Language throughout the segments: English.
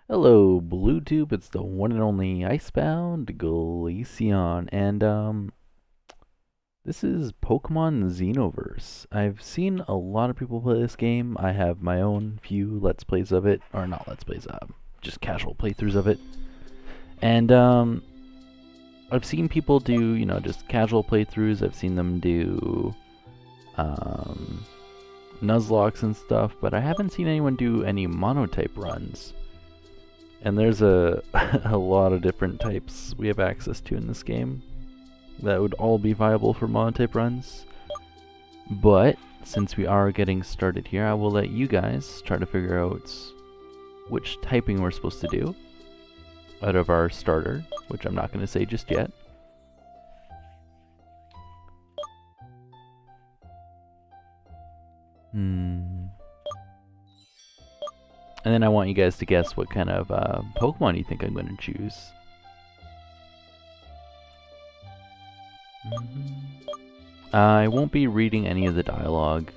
Hello, Bluetooth. It's the one and only Icebound Glaceon, and this is Pokemon Xenoverse. I've seen a lot of people play this game. I have my own few Let's Plays of it, or not Let's Plays, just casual playthroughs of it, and I've seen people do, just casual playthroughs. I've seen them do um, Nuzlocks and stuff, but I haven't seen anyone do any monotype runs. And there's a a lot of different types we have access to in this game that would all be viable for monotype runs. But since we are getting started here, I will let you guys try to figure out which typing we're supposed to do out of our starter, which I'm not going to say just yet. And then I want you guys to guess what kind of Pokemon you think I'm going to choose. I won't be reading any of the dialogue.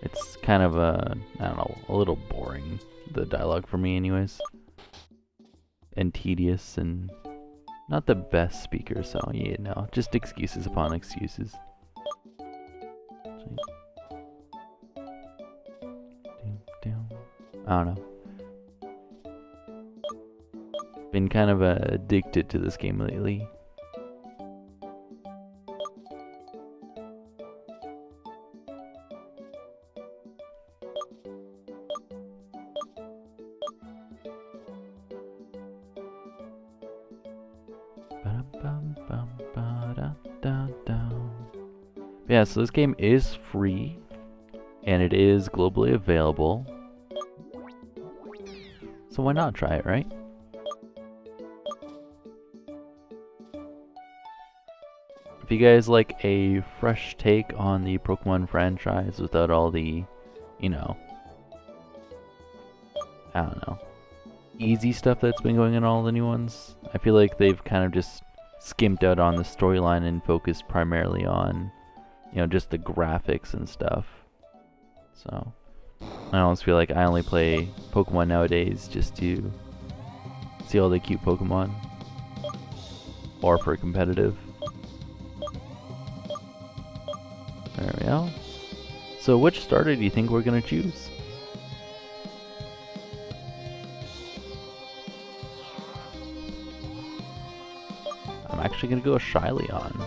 It's kind of I don't know, a little boring, the dialogue for me anyways. And tedious and not the best speaker, so yeah, no, just excuses upon excuses. I don't know. Been kind of addicted to this game lately. Yeah, so this game is free, and it is globally available. So why not try it, right? If you guys like a fresh take on the Pokemon franchise without all the, I don't know, easy stuff that's been going in all the new ones, I feel like they've kind of just skimped out on the storyline and focused primarily on, just the graphics and stuff. So I almost feel like I only play Pokemon nowadays just to see all the cute Pokemon, or for competitive. There we go. So which starter do you think we're gonna choose? I'm actually gonna go with Shyleon.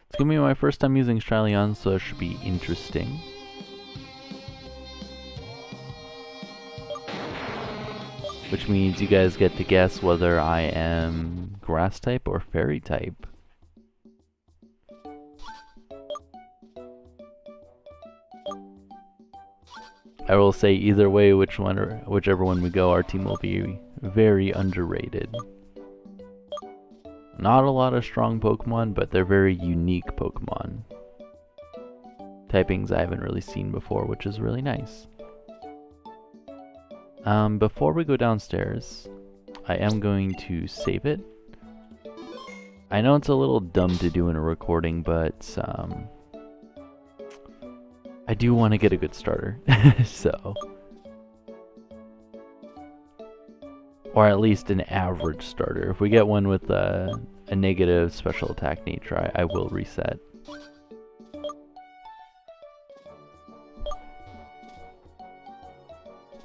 It's gonna be my first time using Shyleon, so it should be interesting. Which means you guys get to guess whether I am grass type or fairy type. I will say either way, whichever one we go, our team will be very underrated. Not a lot of strong Pokemon, but they're very unique Pokemon. Typings I haven't really seen before, which is really nice. Before we go downstairs, I am going to save it. I know it's a little dumb to do in a recording, but I do want to get a good starter, so. Or at least an average starter. If we get one with a negative special attack nature, I will reset.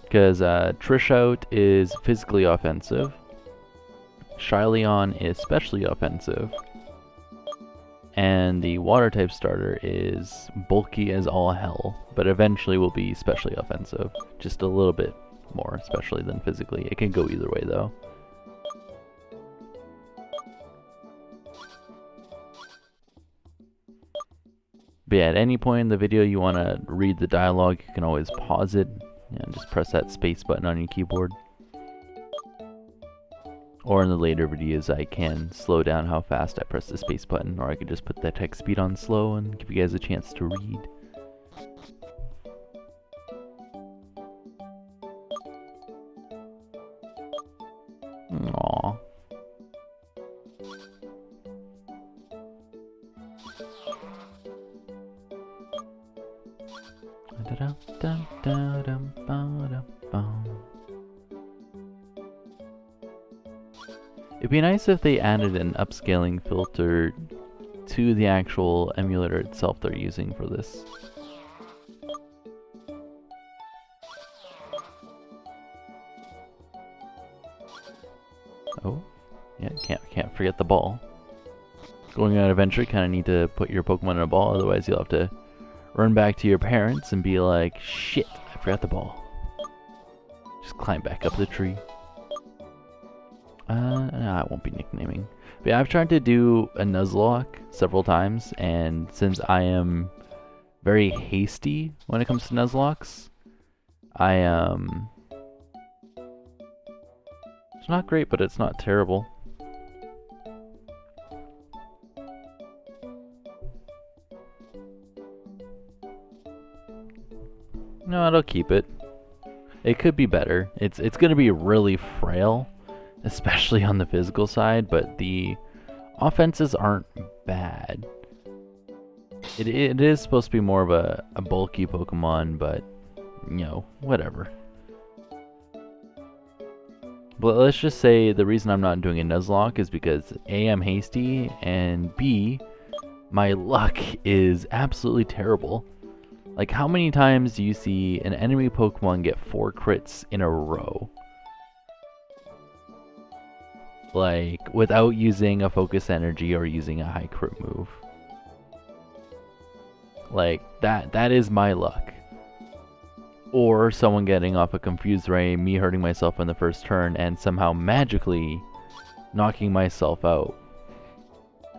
Because Trishout is physically offensive, Shyleon is specially offensive, and the water type starter is bulky as all hell, but eventually will be specially offensive. Just a little bit more especially than physically. It can go either way though. But yeah, at any point in the video you want to read the dialogue, you can always pause it and just press that space button on your keyboard. Or in the later videos I can slow down how fast I press the space button, or I could just put the text speed on slow and give you guys a chance to read. Aww. It'd be nice if they added an upscaling filter to the actual emulator itself they're using for this. Oh, yeah, can't forget the ball. Going on an adventure, kind of need to put your Pokemon in a ball, otherwise you'll have to run back to your parents and be like, shit, I forgot the ball. Just climb back up the tree. No, I won't be nicknaming. But yeah, I've tried to do a Nuzlocke several times, and since I am very hasty when it comes to Nuzlocks, it's not great, but it's not terrible. No, it'll keep it. It could be better. It's gonna be really frail, especially on the physical side, but the offenses aren't bad. It is supposed to be more of a bulky Pokemon, but, you know, whatever. But let's just say the reason I'm not doing a Nuzlocke is because A, I'm hasty, and B, my luck is absolutely terrible. Like, how many times do you see an enemy Pokemon get 4 crits in a row? Like, without using a focus energy or using a high crit move. Like, that is my luck. Or someone getting off a Confused Ray, me hurting myself in the first turn, and somehow magically knocking myself out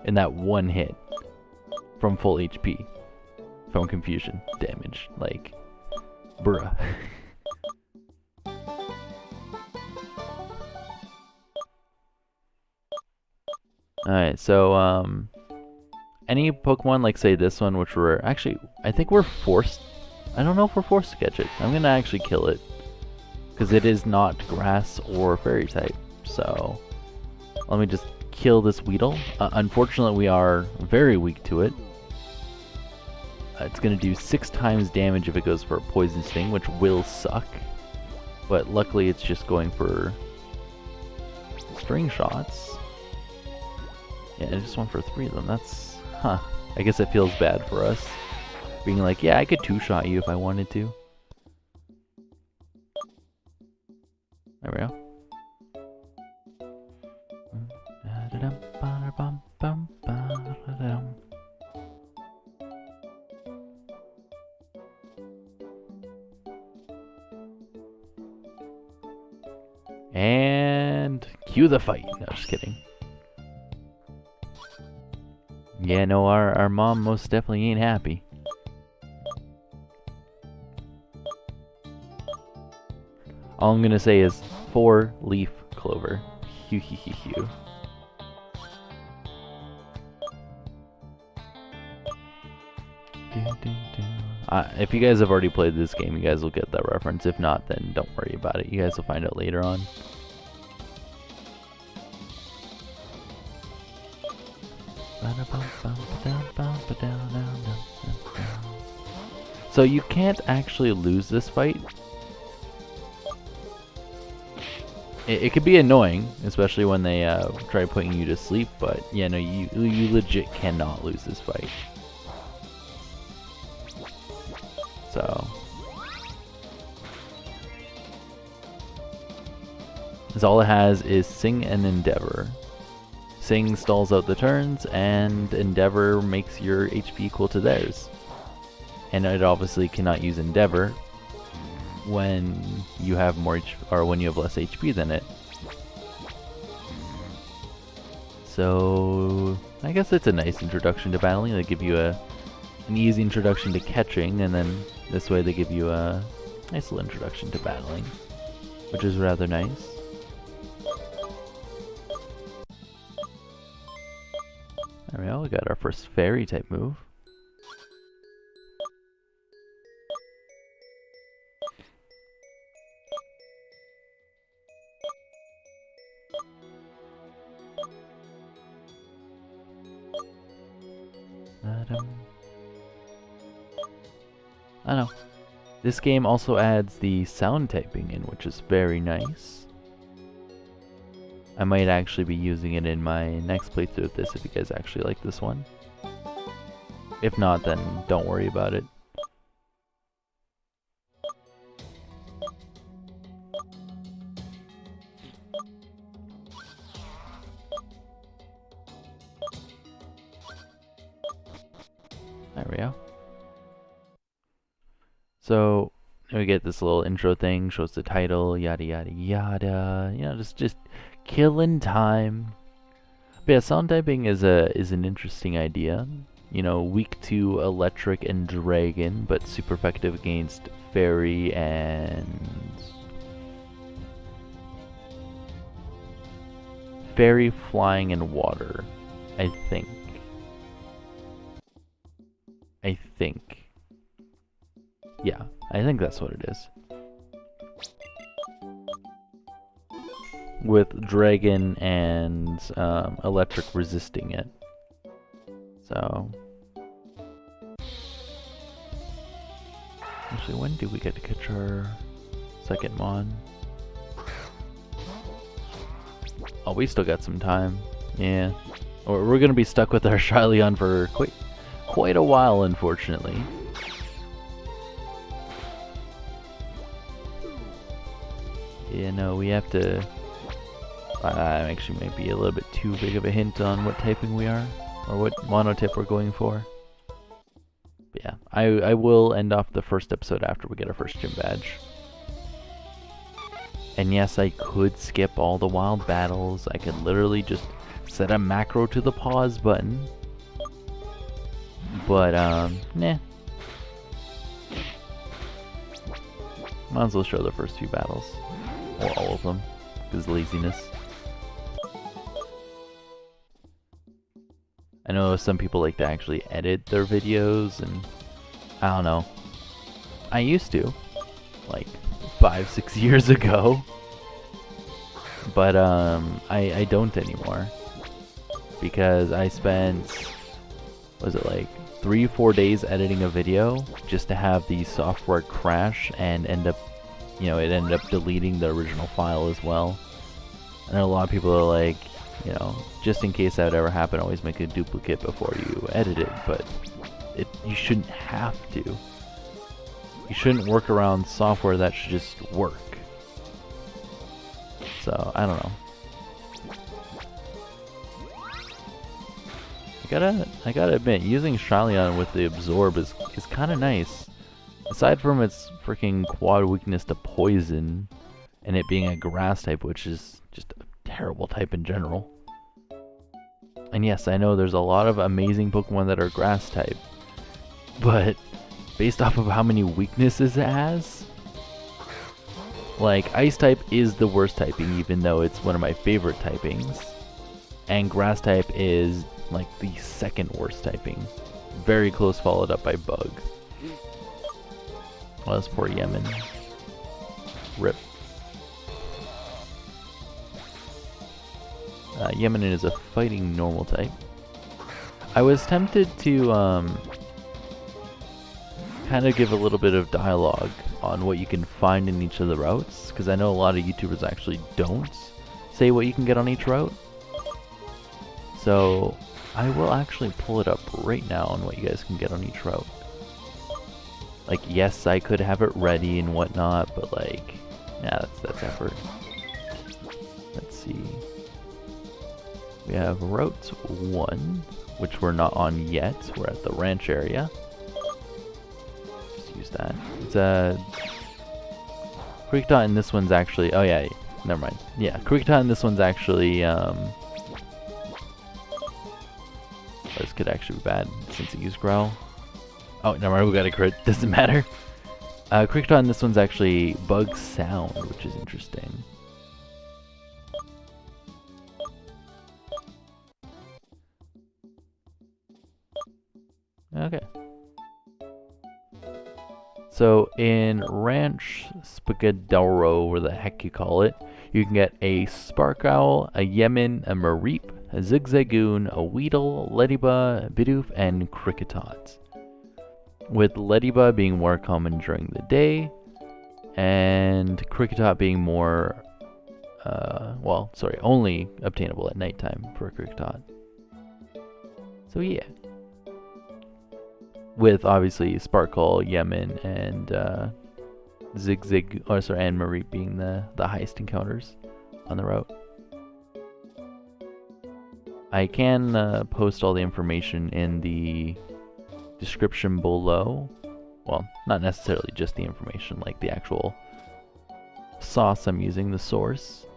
in that one hit from full HP. From confusion damage. Like, bruh. Alright, so, any Pokemon, like, say this one, which we're, actually, I think we're forced, I don't know if we're forced to catch it. I'm gonna actually kill it, because it is not grass or fairy type, so, let me just kill this Weedle. Unfortunately, we are very weak to it. It's gonna do 6 times damage if it goes for a Poison Sting, which will suck, but luckily it's just going for String Shots. Yeah, I just went for 3 of them. That's, huh. I guess it feels bad for us. Being like, yeah, I could 2-shot you if I wanted to. There we go. And cue the fight. No, just kidding. Yeah, no, our mom most definitely ain't happy. All I'm gonna say is 4-leaf clover. Hew hew hew hew. If you guys have already played this game, you guys will get that reference. If not, then don't worry about it. You guys will find out later on. So you can't actually lose this fight. It could be annoying, especially when they try putting you to sleep, but yeah, no, you legit cannot lose this fight. So, all it has is Sing and Endeavor. Sing stalls out the turns, and Endeavor makes your HP equal to theirs. And it obviously cannot use Endeavor when you have more or when you have less HP than it. So I guess it's a nice introduction to battling. They give you an easy introduction to catching, and then this way they give you a nice little introduction to battling, which is rather nice. There we go, we got our first fairy type move. I know. This game also adds the sound typing in, which is very nice. I might actually be using it in my next playthrough of this if you guys actually like this one. If not, then don't worry about it. There we go. So we get this little intro thing, shows the title, yada yada yada. You know, just killing time. But yeah, sound typing is an interesting idea. You know, weak to electric and dragon, but super effective against fairy and fairy, flying, and water. I think. Yeah, I think that's what it is. With dragon and electric resisting it. So, actually, when do we get to catch our second mon? Oh, we still got some time. Yeah, we're gonna be stuck with our Shylion for quite a while, unfortunately. Yeah, no, we have to. Actually, might be a little bit too big of a hint on what typing we are, or what monotype we're going for. But yeah, I will end off the first episode after we get our first gym badge. And yes, I could skip all the wild battles. I could literally just set a macro to the pause button. But nah. Might as well show the first few battles. Or all of them, because laziness. I know some people like to actually edit their videos, and I don't know. I used to, like 5-6 years ago, but I don't anymore, because I spent, was it like 3-4 days editing a video just to have the software crash and end up, you know, it ended up deleting the original file as well. I know a lot of people are like, you know, just in case that would ever happen, always make a duplicate before you edit it, but you shouldn't have to. You shouldn't work around software that should just work. So, I don't know. I gotta admit, using Shylion with the absorb is kind of nice. Aside from its freaking quad weakness to poison, and it being a grass type, which is just a terrible type in general. And yes, I know there's a lot of amazing Pokemon that are grass type, but based off of how many weaknesses it has, like ice type is the worst typing, even though it's one of my favorite typings, and grass type is like the second worst typing, very close followed up by bug. Oh, that's poor Yemen. Rip. Yemen is a fighting normal type. I was tempted to kind of give a little bit of dialogue on what you can find in each of the routes, because I know a lot of YouTubers actually don't say what you can get on each route. So I will actually pull it up right now on what you guys can get on each route. Like, yes, I could have it ready and whatnot, but like, yeah, that's effort. Let's see. We have Route 1, which we're not on yet. We're at the ranch area. Just use that. It's a Kriktot, and this one's actually. Oh yeah, never mind. Yeah, Kriktot, and this one's actually. This could actually be bad since it used Growl. Oh, never mind. We got a crit. Doesn't matter. Kriktot, and this one's actually Bug Sound, which is interesting. Okay. So in Ranch Spagheddoro, where the heck you call it, you can get a Sparkowl, a Yemen, a Mareep, a Zigzagoon, a Weedle, Ladybug, Bidoof, and Kriktot. with Ladybug being more common during the day, and Kricketot being more, well, sorry, only obtainable at nighttime for Kricketot. So yeah. With obviously Sparkle, Yemen, and and Marie being the highest encounters on the route. I can post all the information in the description below. Well, not necessarily just the information, like the actual sauce I'm using, the source.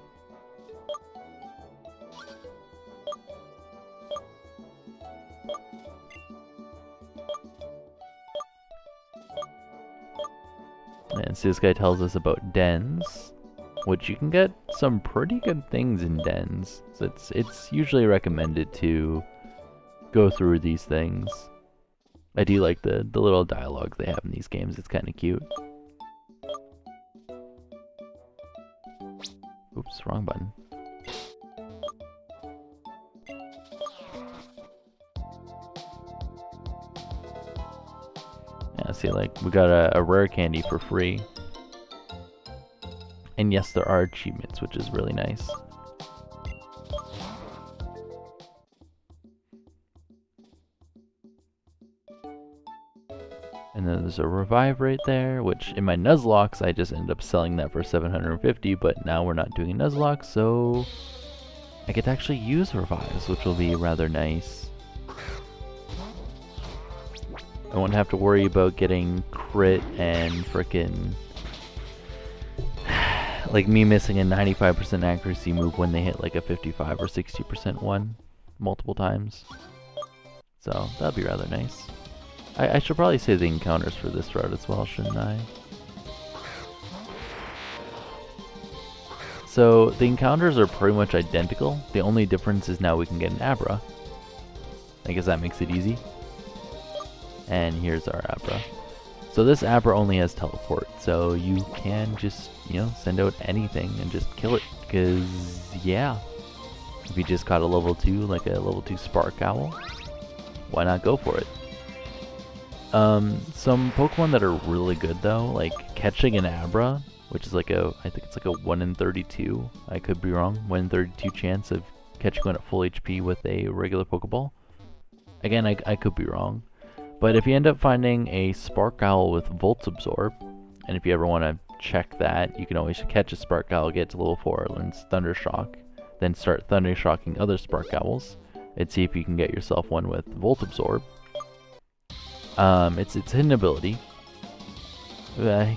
And so this guy tells us about dens, which you can get some pretty good things in dens. So it's usually recommended to go through these things. I do like the little dialogue they have in these games. It's kind of cute. Oops, wrong button. Yeah, see, like, we got a rare candy for free. And yes, there are achievements, which is really nice. And then there's a revive right there, which in my Nuzlocke, I just ended up selling that for 750, but now we're not doing a Nuzlocke, so I get to actually use revives, which will be rather nice. I won't have to worry about getting crit and frickin' like me missing a 95% accuracy move when they hit like a 55 or 60% one multiple times. So that'd be rather nice. I should probably say the encounters for this route as well, shouldn't I? So the encounters are pretty much identical. The only difference is now we can get an Abra. I guess that makes it easy. And here's our Abra. So this Abra only has teleport, so you can just, you know, send out anything and just kill it, because, yeah. If you just caught a level 2, like a level 2 Spark Owl, why not go for it? Some Pokemon that are really good though, like catching an Abra, which is like I think it's like a 1 in 32, I could be wrong, 1 in 32 chance of catching one at full HP with a regular Pokeball. Again, I could be wrong. But if you end up finding a Spark Owl with Volt Absorb, and if you ever want to check that, you can always catch a Spark Owl, get to level 4, learn Thunder Shock, then start Thunder Shocking other Spark Owls, and see if you can get yourself one with Volt Absorb. It's hidden ability.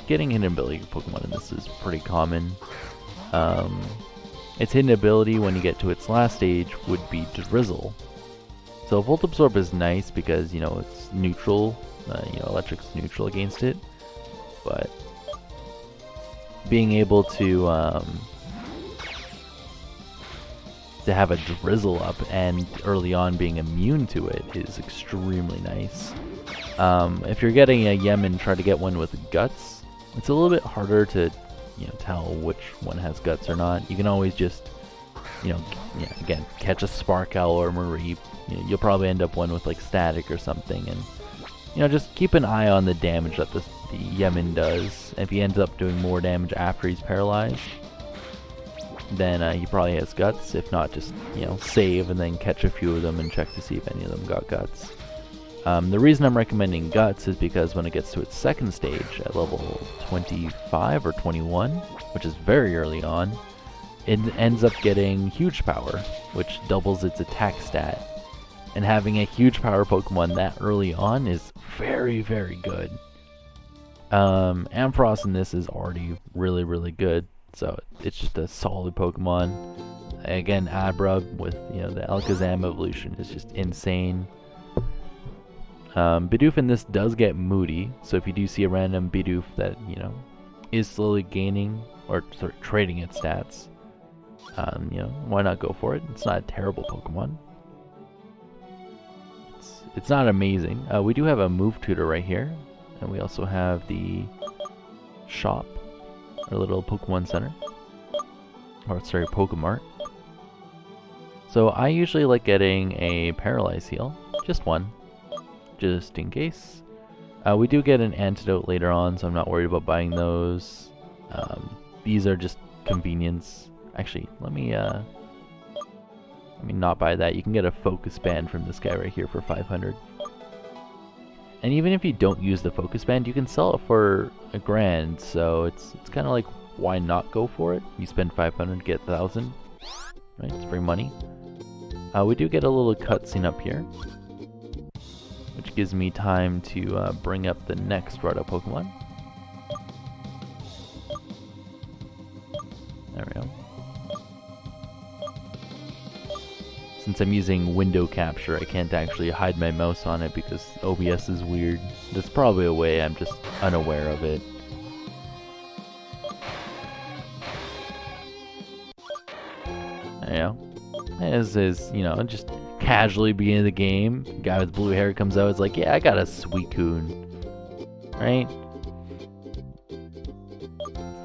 Getting hidden ability Pokemon in this is pretty common. Its hidden ability when you get to its last stage would be Drizzle. So Volt Absorb is nice because, you know, it's neutral, you know, electric's neutral against it, but being able to have a Drizzle up and early on being immune to it is extremely nice. If you're getting a Yemen, try to get one with Guts. It's a little bit harder to, you know, tell which one has Guts or not. You can always just, you know, yeah, again, catch a Spark Owl or Marie. You know, you'll probably end up one with like Static or something, and you know, just keep an eye on the damage that the Yemen does. If he ends up doing more damage after he's paralyzed, then he probably has Guts. If not, just, you know, save and then catch a few of them and check to see if any of them got Guts. The reason I'm recommending Guts is because when it gets to its second stage at level 25 or 21, which is very early on, it ends up getting Huge Power, which doubles its attack stat. And having a Huge Power Pokemon that early on is very, very good. Ampharos in this is already really, really good, so it's just a solid Pokemon. Again, Abra with, you know, the Alakazam evolution is just insane. Bidoof in this does get moody, so if you do see a random Bidoof that, you know, is slowly gaining or sort of trading its stats, you know, why not go for it? It's not a terrible Pokemon. It's not amazing. We do have a move tutor right here, and we also have the shop, our little Pokemon Center, or sorry, Pokemart. So I usually like getting a Paralyze Heal, just one, just in case. We do get an antidote later on, so I'm not worried about buying those. These are just convenience. Actually, let me not buy that. You can get a focus band from this guy right here for 500. And even if you don't use the focus band, you can sell it for $1,000. So it's kind of like, why not go for it? You spend 500, get 1,000, right? It's free money. We do get a little cutscene up here, which gives me time to bring up the next brought up Pokemon. There we go. Since I'm using window capture, I can't actually hide my mouse on it because OBS is weird. There's probably a way, I'm just unaware of it. There you go. As is, you know, just casually beginning the game, guy with blue hair comes out, it's like, yeah, I got a Suicune. Right?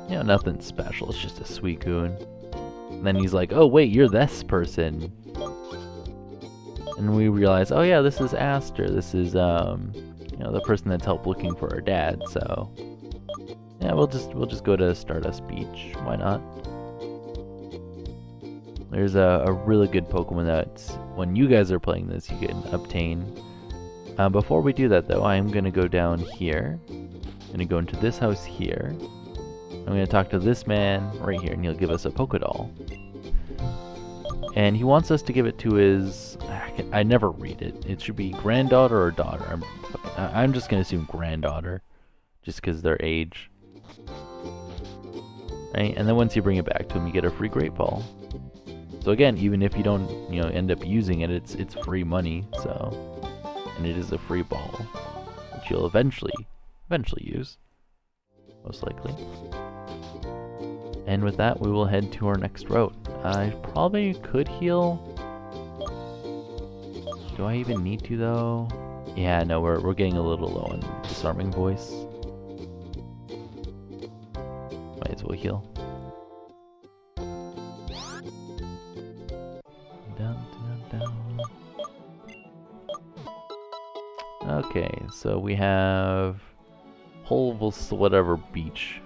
You know, nothing special, it's just a Suicune. And then he's like, oh wait, you're this person. And we realize, oh yeah, this is Aster. This is, you know, the person that's helped looking for our dad. So, yeah, we'll just go to Stardust Beach. Why not? There's a really good Pokemon that, when you guys are playing this, you can obtain. Before we do that, though, I'm gonna go down here. I'm gonna go into this house here. I'm gonna talk to this man right here, and he'll give us a Pokédoll. And he wants us to give it to his... I never read it. It should be granddaughter or daughter. I'm just going to assume granddaughter. Just because their age. Right? And then once you bring it back to him, you get a free Great Ball. So again, even if you don't, you know, end up using it, it's free money. So, and it is a free ball, which you'll eventually use. Most likely. And with that, we will head to our next route. I probably could heal. Do I even need to, though? Yeah, no, we're getting a little low on Disarming Voice. Might as well heal. Down, down, down. Okay, so we have Holvus whatever beach.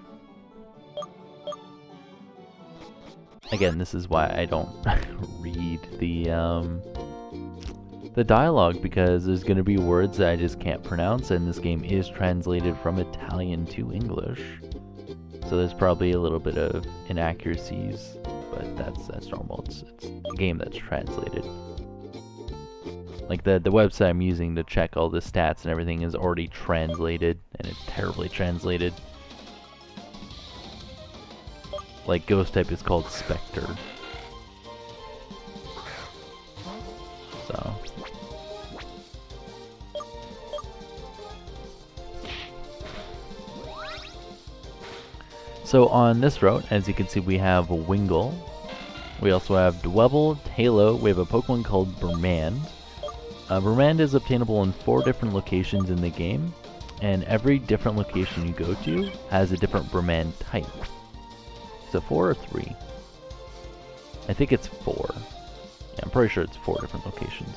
Again, this is why I don't read the dialogue, because there's going to be words that I just can't pronounce, and this game is translated from Italian to English. So there's probably a little bit of inaccuracies, but that's normal. It's a game that's translated. Like the website I'm using to check all the stats and everything is already translated, and it's terribly translated. Like Ghost type is called Spectre. So on this route, as you can see, we have a Wingull. We also have Dwebble, Halo. We have a Pokemon called Vermand. Vermand is obtainable in 4 different locations in the game, and every different location you go to has a different Vermand type. Is it 4 or 3? I think it's 4. Yeah, I'm pretty sure it's 4 different locations.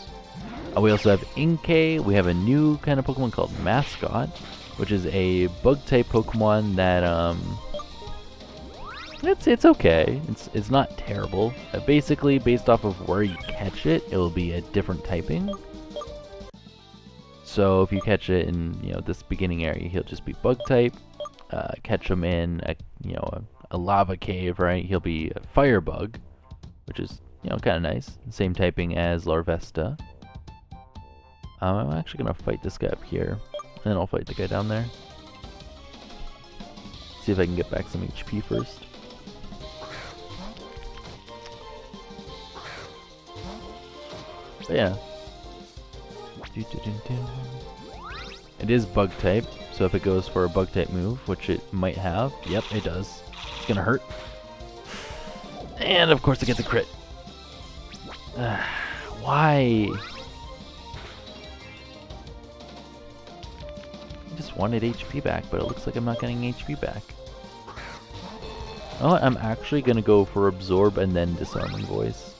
We also have Inkay. We have a new kind of Pokemon called Mascot, which is a Bug-type Pokemon that, it's okay. It's not terrible. Basically, based off of where you catch it, it will be a different typing. So if you catch it in, you know, this beginning area, he'll just be Bug-type. Catch him in a lava cave, right? He'll be a Firebug, which is, you know, kind of nice. Same typing as Larvesta. I'm actually gonna fight this guy up here, and then I'll fight the guy down there. See if I can get back some HP first. But yeah. It is bug type, so if it goes for a bug type move, which it might have, yep, it does. It's gonna hurt. And of course it gets a crit. Why? I just wanted HP back, but it looks like I'm not getting HP back. Oh, I'm actually gonna go for Absorb and then Disarming Voice.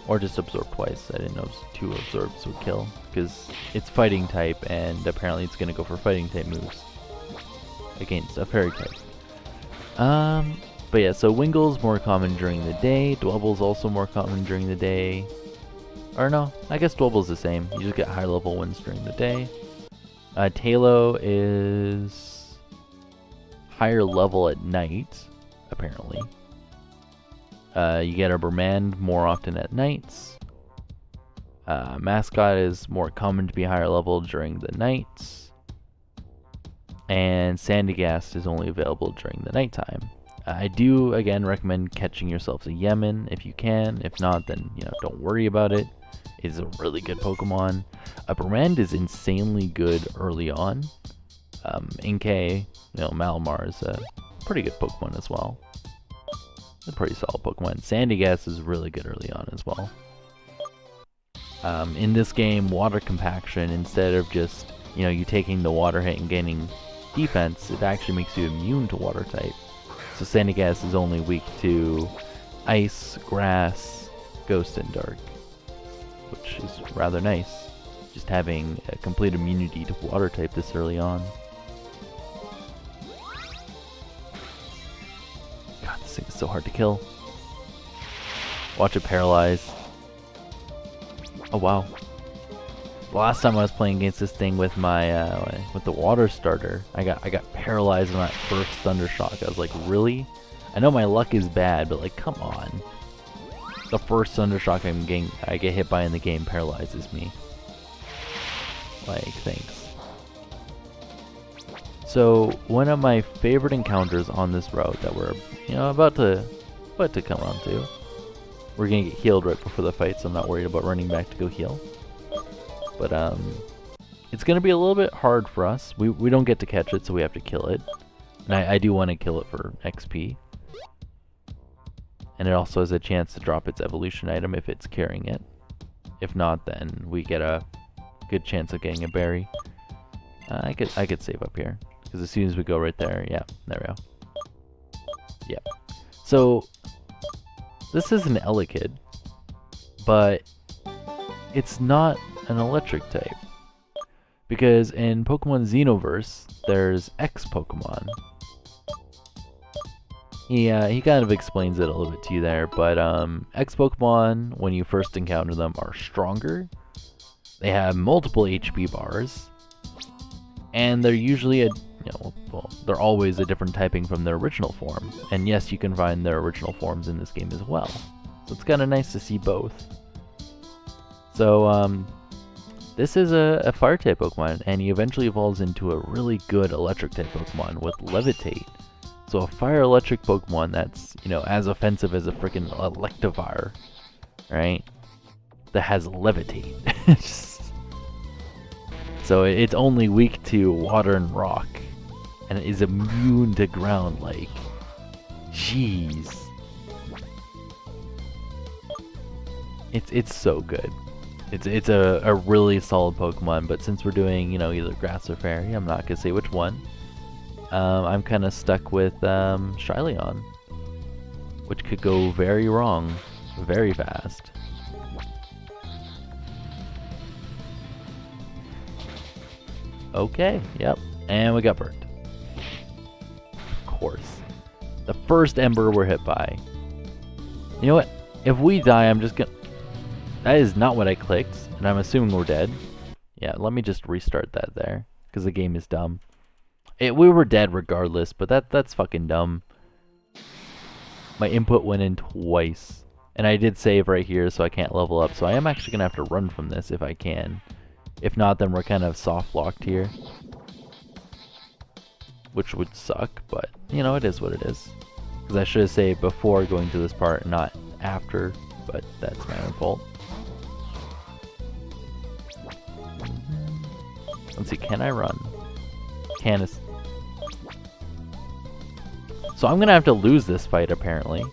Or just absorb twice. I didn't know 2 absorbs would kill, because it's fighting type, and apparently it's gonna go for fighting type moves against a fairy type. But yeah, so Wingle's more common during the day. Dwebble's also more common during the day. Or no, I guess Dwebble's the same. You just get high level ones during the day. Talo is higher level at night, apparently. You get a Bremand more often at nights. Mascot is more common to be higher level during the nights. And Sandygast is only available during the nighttime. I do, again, recommend catching yourselves a Yemen if you can. If not, then, don't worry about it. It's a really good Pokemon. Brand is insanely good early on. Inkay, Malamar is a pretty good Pokemon as well. A pretty solid Pokemon. Sandygast is really good early on as well. In this game, Water Compaction, instead of just, you taking the water hit and gaining defense, it actually makes you immune to water type. So Sandygast is only weak to Ice, Grass, Ghost, and Dark, which is rather nice. Just having a complete immunity to water type this early on. God, this thing is so hard to kill. Watch it paralyze. Oh wow. The last time I was playing against this thing with my with the water starter, I got paralyzed in that first thunder shock. I was like, really? I know my luck is bad, but like, come on. The first thunder shock I get hit by in the game paralyzes me. Like, thanks. So one of my favorite encounters on this route that we're about to come on to. We're gonna get healed right before the fight, so I'm not worried about running back to go heal. But it's gonna be a little bit hard for us. We don't get to catch it, so we have to kill it. And I do want to kill it for XP. And it also has a chance to drop its evolution item if it's carrying it. If not, then we get a good chance of getting a berry. I could save up here, because as soon as we go right there, yeah, there we go. Yep. So this is an Elekid, but it's not an electric type, because in Pokemon Xenoverse there's X Pokemon. He kind of explains it a little bit to you there, but X Pokemon, when you first encounter them, are stronger. They have multiple HP bars, and they're usually they're always a different typing from their original form. And yes, you can find their original forms in this game as well. So it's kind of nice to see both. So this is a fire type Pokemon, and he eventually evolves into a really good electric type Pokemon with Levitate. So a fire electric Pokemon that's, as offensive as a freaking Electivire, right? That has Levitate. So it's only weak to water and rock, and it is immune to ground, like, jeez. It's so good. It's a really solid Pokemon, but since we're doing, either grass or fairy, I'm not gonna say which one. I'm kind of stuck with Shyleon, which could go very wrong very fast. Okay, yep, and we got burned. Of course. The first Ember we're hit by. You know what? If we die, I'm just gonna... That is not what I clicked, and I'm assuming we're dead. Yeah, let me just restart that there, because the game is dumb. We were dead regardless, but that's fucking dumb. My input went in twice, and I did save right here, so I can't level up, so I am actually gonna have to run from this if I can. If not, then we're kind of soft locked here, which would suck, but it is what it is. Because I should have saved before going to this part, not after, but that's my own fault. Let's see, can I run? Canis. So I'm gonna have to lose this fight apparently.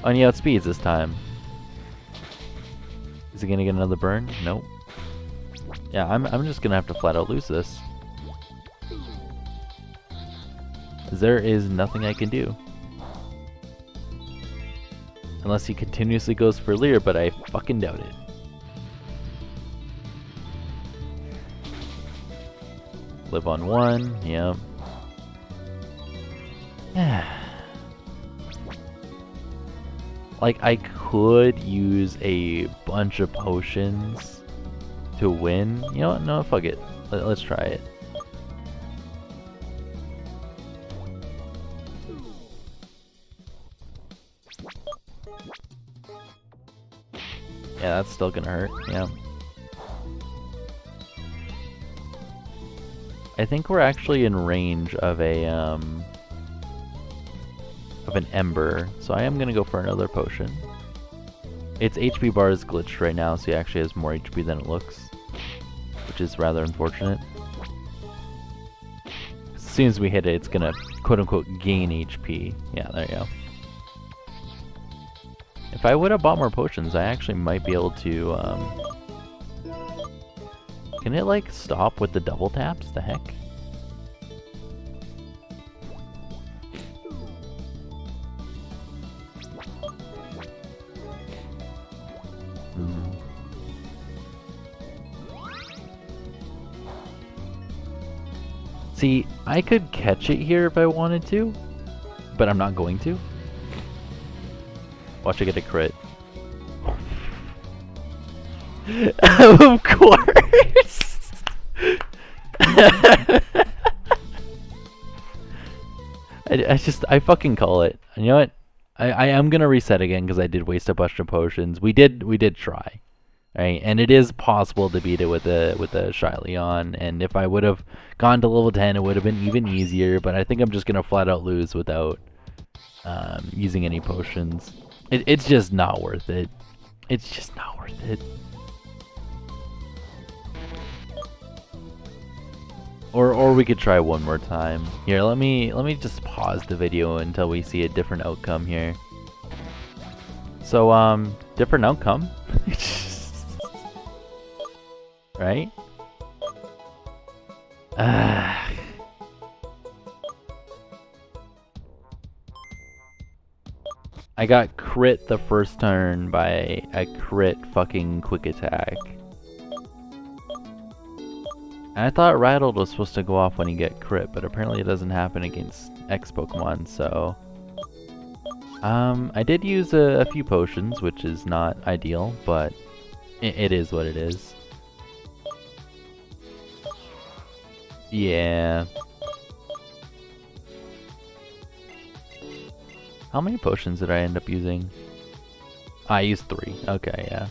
Oh, and he outspeeds this time. Is he gonna get another burn? Nope. Yeah, I'm just gonna have to flat out lose this. There is nothing I can do. Unless he continuously goes for Leer, but I fucking doubt it. Live on 1, yep. Like, I could use a bunch of potions to win. You know what? No, fuck it. Let's try it. Yeah, that's still gonna hurt, yeah. I think we're actually in range of an ember, so I am gonna go for another potion. Its HP bar is glitched right now, so he actually has more HP than it looks, which is rather unfortunate. As soon as we hit it, it's gonna quote-unquote gain HP. Yeah, there you go. If I would have bought more potions, I actually might be able to, can it, like, stop with the double taps? The heck? See, I could catch it here if I wanted to, but I'm not going to. Watch I get a crit. Of course! I fucking call it. You know what? I am gonna reset again because I did waste a bunch of potions. We did try. Right, and it is possible to beat it with a Shyleon, and if I would have gone to level 10, it would have been even easier, but I think I'm just gonna flat out lose without using any potions. It's just not worth it. It's just not worth it. Or we could try one more time. Here, let me just pause the video until we see a different outcome here. So different outcome. Right? I got crit the first turn by a crit fucking quick attack. And I thought Rattled was supposed to go off when you get crit, but apparently it doesn't happen against X Pokemon, so... I did use a few potions, which is not ideal, but it is what it is. Yeah. How many potions did I end up using? I used 3. Okay, yeah.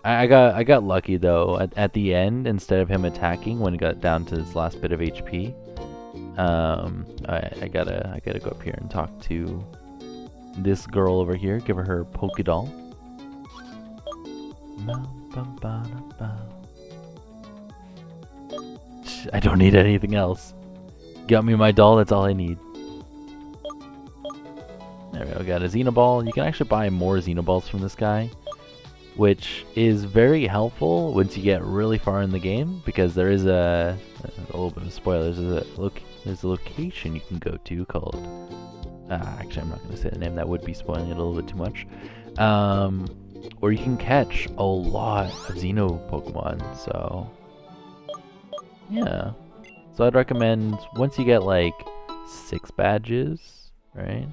I got lucky though. At the end, instead of him attacking when he got down to his last bit of HP, I gotta go up here and talk to this girl over here. Give her her Pokédoll. I don't need anything else. Got me my doll, that's all I need. There we go, got a Xenoball. You can actually buy more Xenoballs from this guy, which is very helpful once you get really far in the game, because there is a little bit of spoilers. There's a location you can go to called... actually, I'm not going to say the name. That would be spoiling it a little bit too much. Where you can catch a lot of Xeno Pokemon, so... yeah. So I'd recommend, once you get like 6 badges, right?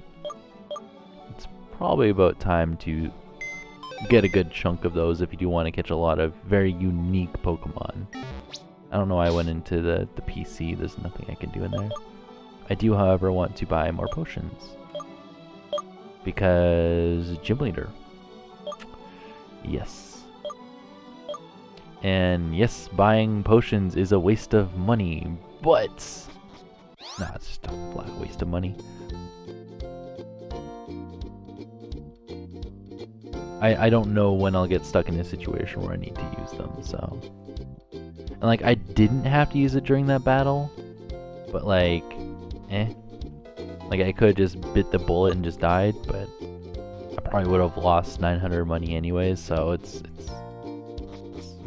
It's probably about time to get a good chunk of those if you do want to catch a lot of very unique Pokemon. I don't know why I went into the PC, there's nothing I can do in there. I do, however, want to buy more potions. Because Gym Leader. Yes. And yes, buying potions is a waste of money, but... nah, it's just a flat waste of money. I don't know when I'll get stuck in a situation where I need to use them, so... and like, I didn't have to use it during that battle, but like, like, I could have just bit the bullet and just died, but I probably would have lost 900 money anyways, so it's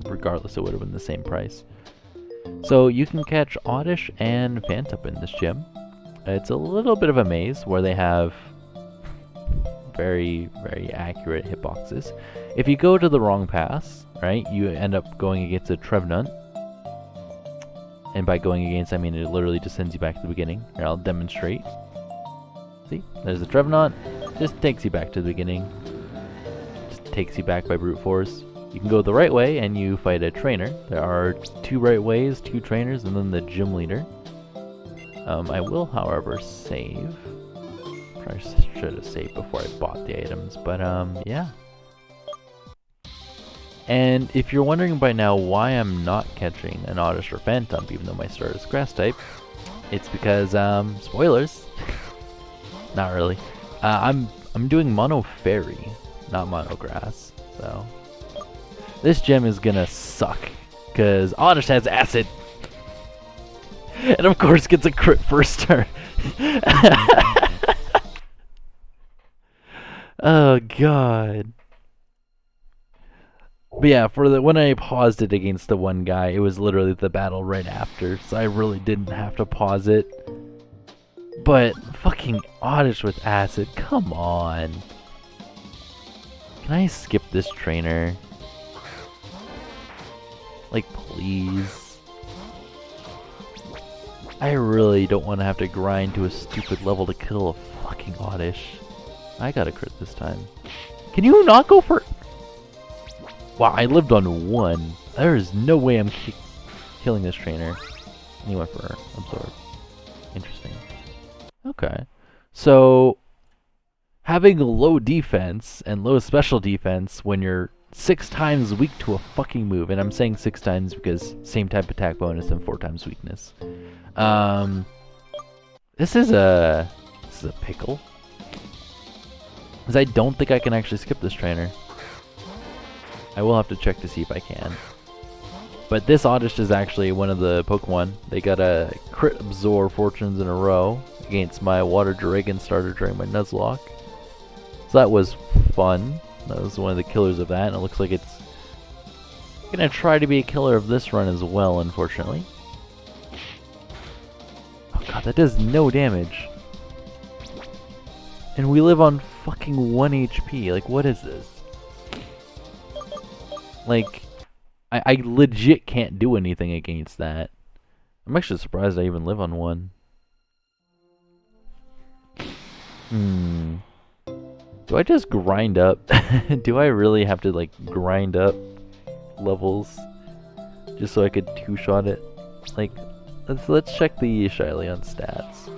regardless, it would have been the same price. So you can catch Oddish and Phantom in this gym. It's a little bit of a maze where they have very, very accurate hitboxes. If you go to the wrong pass, right, you end up going against a Trevenant. And by going against, I mean it literally just sends you back to the beginning. Here, I'll demonstrate. See, there's a Trevenant. Just takes you back to the beginning. Just takes you back by brute force. You can go the right way and you fight a trainer. There are 2 right ways, 2 trainers, and then the gym leader. I will, however, save. Probably should have saved before I bought the items, but yeah. And if you're wondering by now why I'm not catching an Oddish or Phantom, even though my starter is Grass type, it's because, spoilers. Not really. I'm doing Mono Fairy, not Mono Grass, so. This gem is gonna suck, because Oddish has Acid. And of course gets a crit first turn. Oh god. But yeah, when I paused it against the one guy, it was literally the battle right after, so I really didn't have to pause it. But fucking Oddish with Acid, come on. Can I skip this trainer? Like, please. I really don't want to have to grind to a stupid level to kill a fucking Oddish. I got a crit this time. Can you not go for... Wow, I lived on 1. There is no way I'm killing this trainer. And he went for Absorb. Interesting. Okay. So, having low defense and low special defense when you're 6 times weak to a fucking move, and I'm saying 6 times because same type attack bonus and 4 times weakness. This is a pickle. Because I don't think I can actually skip this trainer. I will have to check to see if I can. But this Oddish is actually one of the Pokemon. They got a crit Absorb 4 turns in a row against my Water Dragon starter during my Nuzlocke. So that was fun. That was one of the killers of that, and it looks like it's gonna try to be a killer of this run as well, unfortunately. Oh god, that does no damage. And we live on fucking 1 HP. Like, what is this? Like, I legit can't do anything against that. I'm actually surprised I even live on 1. Do I just grind up? Do I really have to, like, grind up levels just so I could 2-shot it? Like, let's check the Shyleon stats.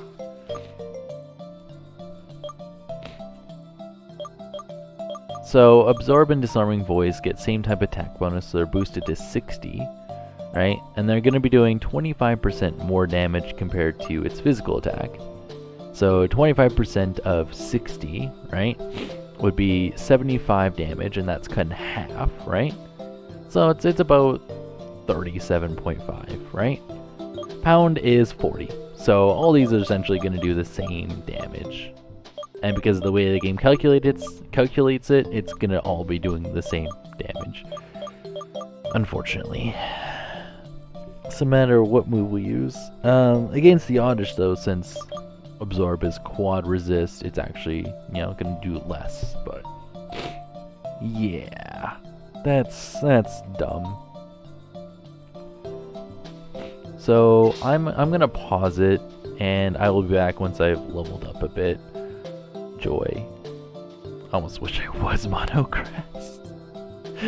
So, Absorb and Disarming Voice get same type attack bonus, so they're boosted to 60, right? And they're going to be doing 25% more damage compared to its physical attack. So 25% of 60, right, would be 75 damage, and that's cut in half, right? So it's about 37.5, right? Pound is 40. So all these are essentially going to do the same damage. And because of the way the game calculates it, it's going to all be doing the same damage. Unfortunately. It's a matter of what move we use. Against the Oddish, though, since Absorb is quad resist, it's actually, you know, gonna do less, but yeah, that's dumb. So I'm gonna pause it, and I will be back once I've leveled up a bit. Joy. I almost wish I was Monocrest,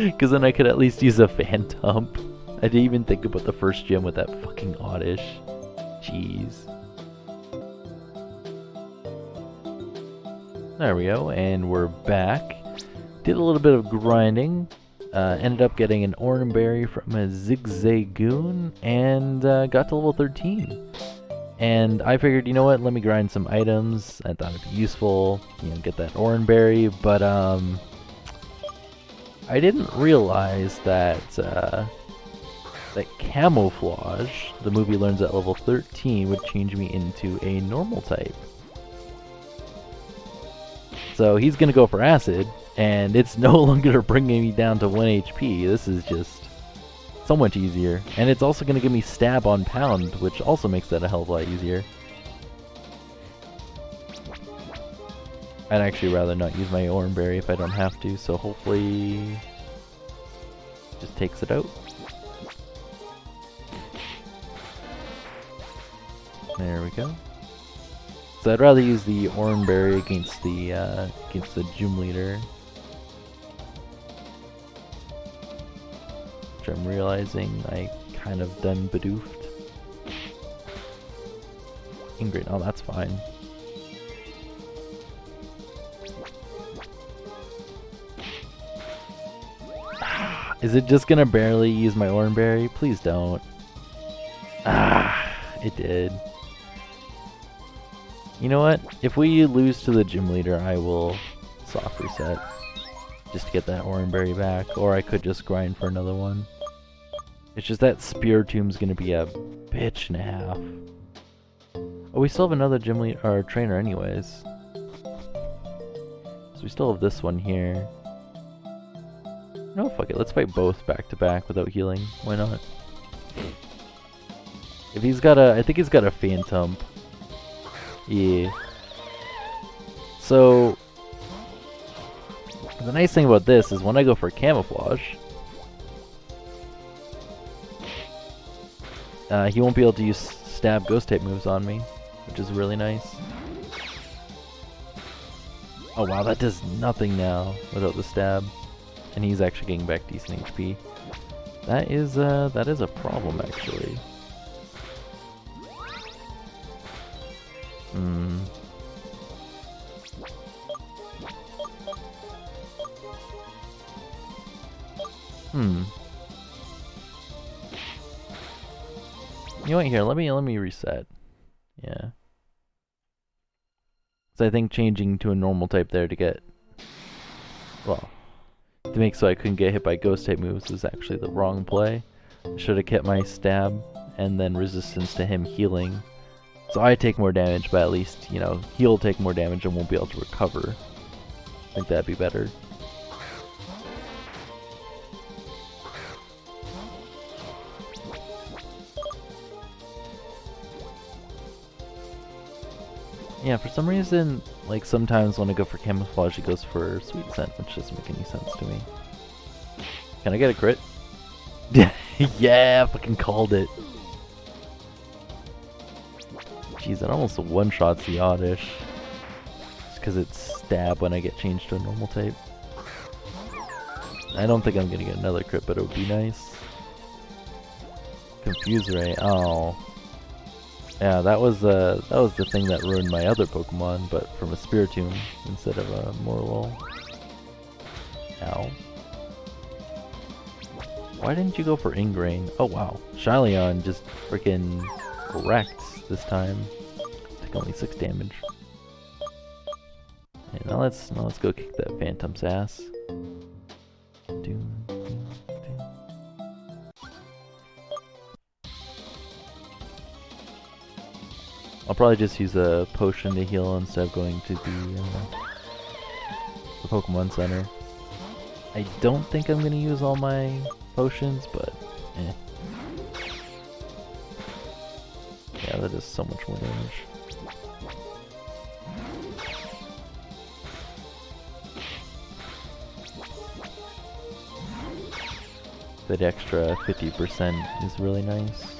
because then I could at least use a Phantom. I didn't even think about the first gym with that fucking Oddish. Jeez. There we go, and we're back. Did a little bit of grinding. Ended up getting an Oranberry from a Zigzagoon, and got to level 13. And I figured, you know what, let me grind some items. I thought it'd be useful, you know, get that Oranberry, but I didn't realize that that Camouflage, the move he learns at level 13, would change me into a normal type. So he's gonna go for Acid, and it's no longer bringing me down to 1 HP. This is just so much easier. And it's also gonna give me Stab on Pound, which also makes that a hell of a lot easier. I'd actually rather not use my Oran Berry if I don't have to, so hopefully just takes it out. There we go. So I'd rather use the Oran Berry against the gym leader. Which I'm realizing I kind of done Bidoofed. Ingrain, oh that's fine. Is it just gonna barely use my Oran Berry? Please don't. Ah, it did. You know what? If we lose to the gym leader, I will soft reset. Just to get that Oran Berry back. Or I could just grind for another one. It's just that Spiritom's gonna be a bitch and a half. Oh, we still have another gym leader, or trainer anyways. So we still have this one here. No, fuck it. Let's fight both back to back without healing. Why not? If he's got a, I think he's got a Phantom. Yeah. So the nice thing about this is when I go for Camouflage, he won't be able to use stab ghost type moves on me, which is really nice. Oh wow, that does nothing now without the stab. And he's actually getting back decent HP. That is a problem actually. Hmm. You know what? Here, let me reset. Yeah. So I think changing to a normal type there to get, well, to make so I couldn't get hit by ghost type moves was actually the wrong play. I should have kept my stab and then resistance to him healing. So I take more damage, but at least, you know, he'll take more damage and won't be able to recover. I think that'd be better. Yeah, for some reason, like sometimes when I go for Camouflage, he goes for Sweet Scent, which doesn't make any sense to me. Can I get a crit? Yeah, fucking called it. Jeez, that almost one-shots the Oddish. Just because it's stab when I get changed to a normal type. I don't think I'm gonna get another crit, but it would be nice. Confuse Ray, oh. Yeah, that was the thing that ruined my other Pokemon, but from a Spiritomb instead of a Morlul. Ow. Why didn't you go for Ingrain? Oh wow, Shylion just freaking wrecked this time. Took only 6 damage. Okay, now let's go kick that Phantom's ass. I'll probably just use a potion to heal instead of going to the Pokemon Center. I don't think I'm gonna use all my potions, but eh. Yeah, that does so much more damage. That extra 50% is really nice.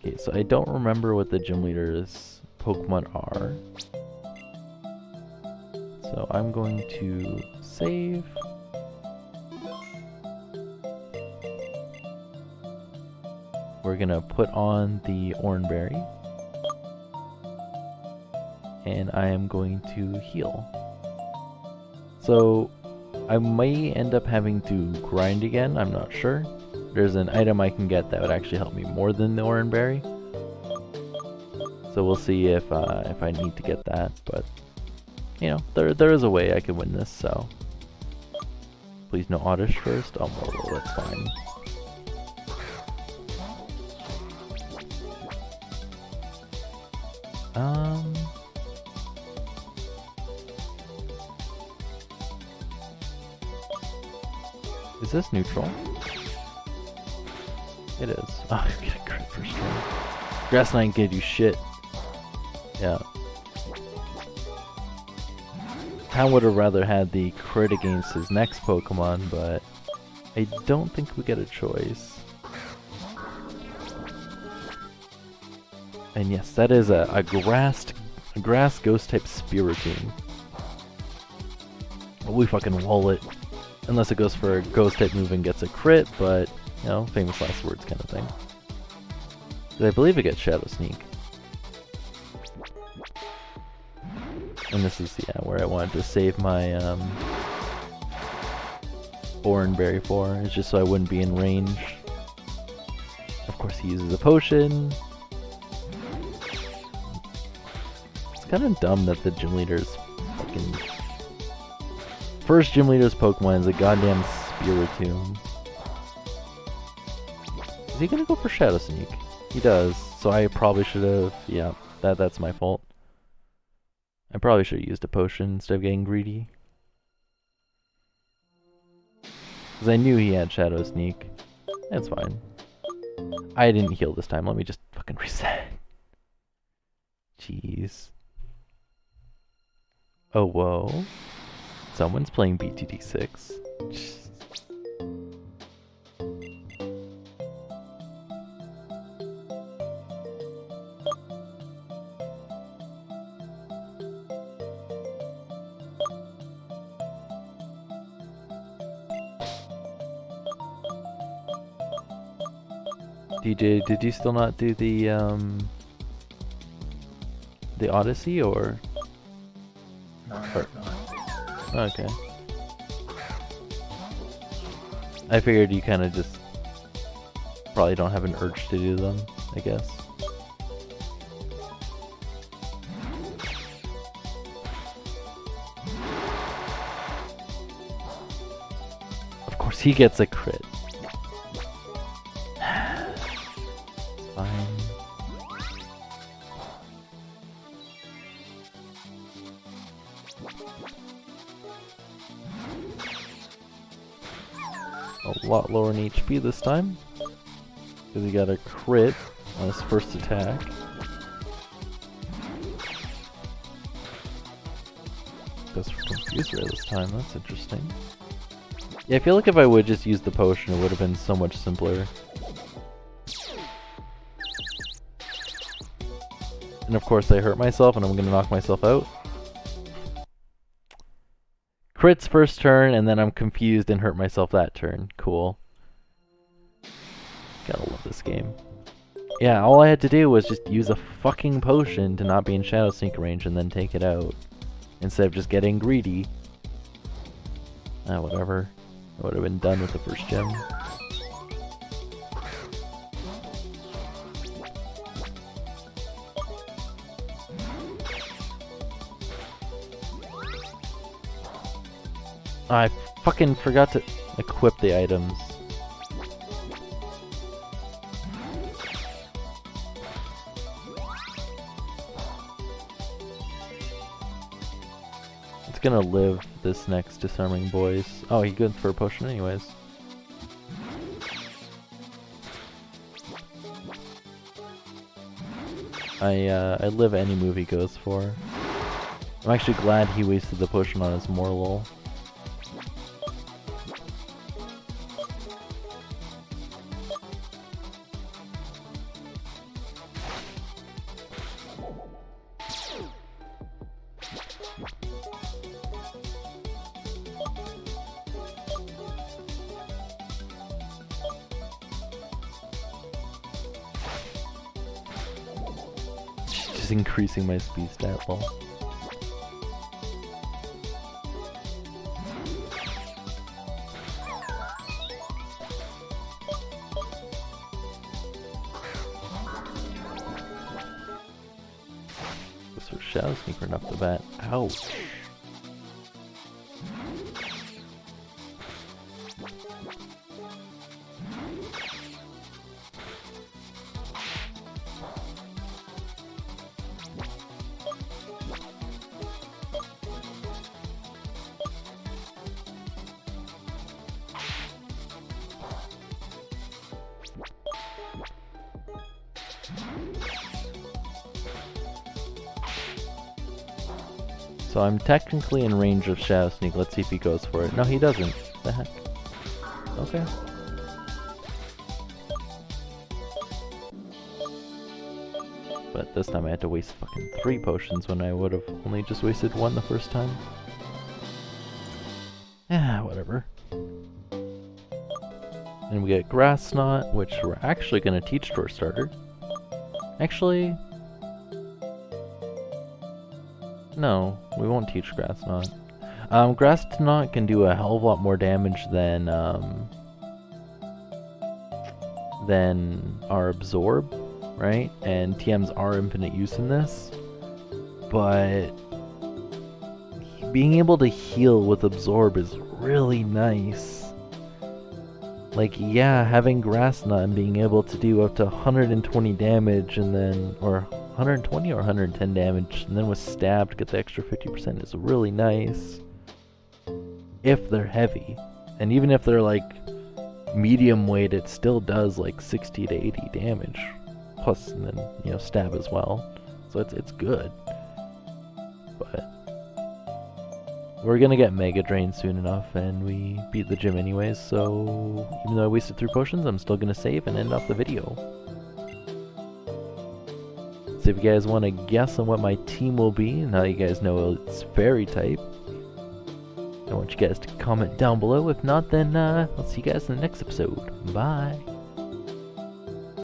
Okay, so I don't remember what the gym leader's Pokemon are. So I'm going to save. We're gonna put on the Oran Berry. And I am going to heal. So I may end up having to grind again, I'm not sure. There's an item I can get that would actually help me more than the Oran Berry. So we'll see if I need to get that, but you know, there is a way I can win this, so. Please no Oddish first. Oh, well, that's fine. Is this neutral? It is. Oh, I get a crit first try. Grass Knight can do shit. Yeah. I would have rather had the crit against his next Pokemon, but I don't think we get a choice. And yes, that is a grass ghost type Spiritomb. We fucking wall it. Unless it goes for a ghost type move and gets a crit, but, you know, famous last words kind of thing. I believe it gets Shadow Sneak. And this is, yeah, where I wanted to save my, Oran Berry for, is just so I wouldn't be in range. Of course he uses a potion. It's kind of dumb that the gym leader's fucking... First gym leader's Pokemon is a goddamn Spiritomb. Is he gonna go for Shadow Sneak? He does, so I probably should have... Yeah, that's my fault. I probably should have used a potion instead of getting greedy. Because I knew he had Shadow Sneak. That's fine. I didn't heal this time, let me just fucking reset. Jeez. Oh, whoa. Someone's playing BTD6. DJ, did you still not do the Odyssey, or? No, Or not. okay. I figured you kind of just probably don't have an urge to do them, I guess. Of course he gets a crit. Fine. A lot lower in HP this time, because he got a crit on his first attack. Goes for Confuse Ray this time, that's interesting. Yeah, I feel like if I would just use the potion, it would have been so much simpler. And of course I hurt myself and I'm gonna knock myself out. Crits first turn, and then I'm confused and hurt myself that turn. Cool. Gotta love this game. Yeah, all I had to do was just use a fucking potion to not be in Shadow Sneak range and then take it out. Instead of just getting greedy. Ah, whatever. I would have been done with the first gem. I fucking forgot to equip the items. It's gonna live this next Disarming Boys. Oh, he goes for a potion anyways. I live any move he goes for. I'm actually glad he wasted the potion on his Morlul. Just increasing my speed stat ball. This was Shadow Sneak right off the bat. Ouch. So I'm technically in range of Shadow Sneak. Let's see if he goes for it. No, he doesn't. The heck? Okay. But this time I had to waste fucking 3 potions when I would have only just wasted 1 the first time. Yeah, whatever. And we get Grass Knot, which we're actually going to teach to our starter. Actually... no, we won't teach Grass Knot. Grass Knot can do a hell of a lot more damage than our Absorb, right? And TMs are infinite use in this. But being able to heal with Absorb is really nice. Like, yeah, having Grass Knot and being able to do up to 120 damage and then, or 120 or 110 damage, and then with Stab to get the extra 50% is really nice. If they're heavy. And even if they're like medium weight, it still does like 60 to 80 damage. Plus, and then, you know, Stab as well. So it's good. But we're gonna get Mega Drain soon enough, and we beat the gym anyways, so even though I wasted 3 potions, I'm still gonna save and end off the video. So if you guys want to guess on what my team will be, now you guys know it's Fairy type, I want you guys to comment down below. If not, then I'll see you guys in the next episode. Bye!